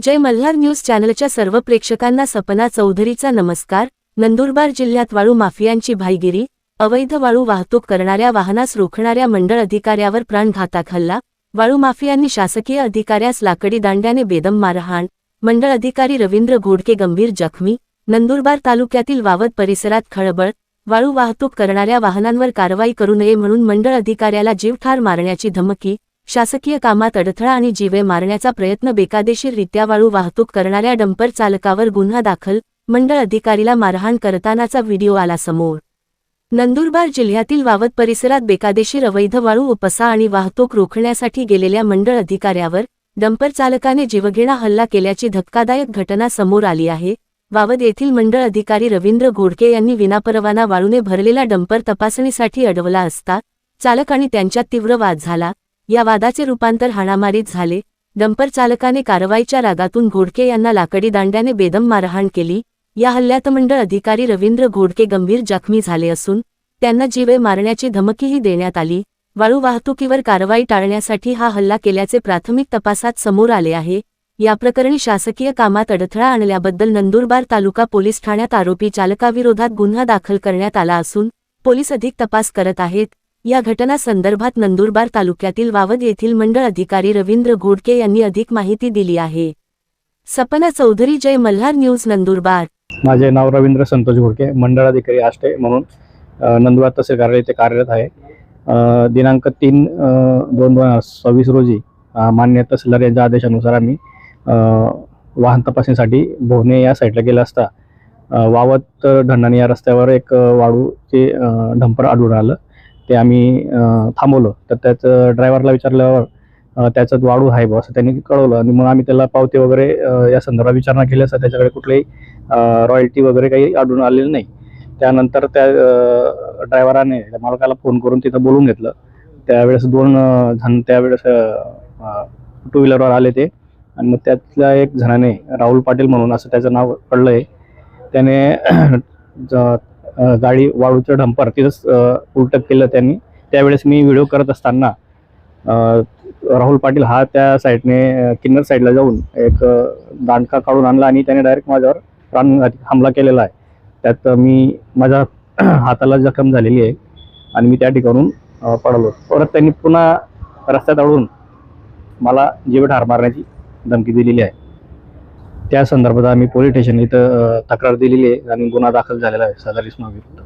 जय Malhar news चॅनलच्या सर्व प्रेक्षकांना सपना चौधरीचा नमस्कार। नंदुरबार जिल्ह्यात वाळू माफियांची भाईगिरी, अवैध वाळू वाहतूक करणाऱ्या वाहनास रोखणाऱ्या मंडळ अधिकाऱ्यावर प्राणघातक हल्ला। वाळू माफियांनी शासकीय अधिकाऱ्यास लाकडी दांड्याने बेदम मारहाण, मंडळ अधिकारी रवींद्र घोडके गंभीर जखमी। नंदुरबार तालुक्यातील वावद परिसरात खळबळ, वाळू वाहतूक करणाऱ्या वाहनांवर कारवाई करू नये म्हणून मंडळ अधिकाऱ्याला जीवठार मारण्याची धमकी, शासकीय कामात अडथळा आणि जीवे मारण्याचा प्रयत्न, बेकायदेशीररित्या वाळू वाहतूक करणाऱ्या डंपर चालकावर गुन्हा दाखल, मंडळ अधिकारीला मारहाण करतानाचा व्हिडिओ आला समोर। नंदुरबार जिल्ह्यातील वावद परिसरात बेकायदेशीर अवैध वाळू उपसा आणि वाहतूक रोखण्यासाठी गेलेल्या मंडळ अधिकाऱ्यावर डंपर चालकाने जीवघेणा हल्ला केल्याची धक्कादायक घटना समोर आली आहे। वावद येथील मंडळ अधिकारी रवींद्र घोडके यांनी विनापरवाना वाळूने भरलेला डंपर तपासणीसाठी अडवला असता चालक आणि त्यांच्यात तीव्र वाद झाला। या वादाचे रूपांतर हाणामारीत झाले। डंपर चालकाने कारवाईच्या रागातून घोडके यांना लाकडी दांड्याने बेदम मारहाण केली। या हल्ल्यात मंडळ अधिकारी रवींद्र घोडके गंभीर जखमी झाले असून त्यांना जीवे मारण्याची धमकीही देण्यात आली। वाळू वाहतुकीवर कारवाई टाळण्यासाठी हा हल्ला केल्याचे प्राथमिक तपासात समोर आले आहे। या प्रकरणी शासकीय कामात अडथळा आणल्याबद्दल नंदुरबार तालुका पोलीस ठाण्यात आरोपी चालकाविरोधात गुन्हा दाखल करण्यात आला असून पोलीस अधिक तपास करत आहेत। या घटना संदर्भात नंदुरबार तालुक्यातील वावद येथील मंडळ अधिकारी रवींद्र घोडके यांनी अधिक माहिती दिली आहे। सपना चौधरी, जय मल्हार न्यूज, नंदुरबार। माझे नाव रवींद्र संतोष घोडके, मंडळ अधिकारी आष्टे म्हणून नंदुरबार तहसील कार्यालय येथे कार्यरत आहे। दिनांक 3/2/2026 रोजी मान्य तहसीलदार यांच्या आदेशानुसार आम्ही वाहन तपासणीसाठी भोवणे या साईडला गेला असता वावद ढंढाणी या रस्त्यावर एक वाळूचे डंपर आढळून आलं। ते आम्ही थांबवलं तर त्याचं ड्रायव्हरला विचारल्यावर त्याच्यात वाळू आहे बा असं त्यांनी कळवलं आणि मग आम्ही त्याला पावती वगैरे या संदर्भात विचारणा केली असता त्याच्याकडे कुठलीही रॉयल्टी वगैरे काही आढळून आलेली नाही। त्यानंतर त्या ड्रायव्हराने त्या मालकाला फोन करून तिथं बोलून घेतलं। त्यावेळेस 2 जण त्यावेळेस टू व्हीलरवर आले ते आणि मग त्यातल्या एक जणाने राहुल पाटील म्हणून असं त्याचं नाव कळलंय, त्याने गाडी वाळूचं डंपर तिथंच उलट केलं त्यांनी। त्यावेळेस मी व्हिडिओ करत असताना राहुल पाटील हा त्या साईडने किन्नर साईडला जाऊन एक दांडका काढून आणला आणि त्याने डायरेक्ट माझ्यावर प्राणघाती हमला केलेला आहे। त्यात माझ्या हाताला जखम झालेली आहे आणि मी त्या ठिकाणून पडलो। परत त्यांनी पुन्हा रस्त्यात अडवून मला जीवठार मारण्याची धमकी दिलेली आहे। त्या संदर्भात आम्ही पोलीस स्टेशन इथं तक्रार दिलेली आहे आणि गुन्हा दाखल झालेला आहे सदर इसमाविरुद्ध।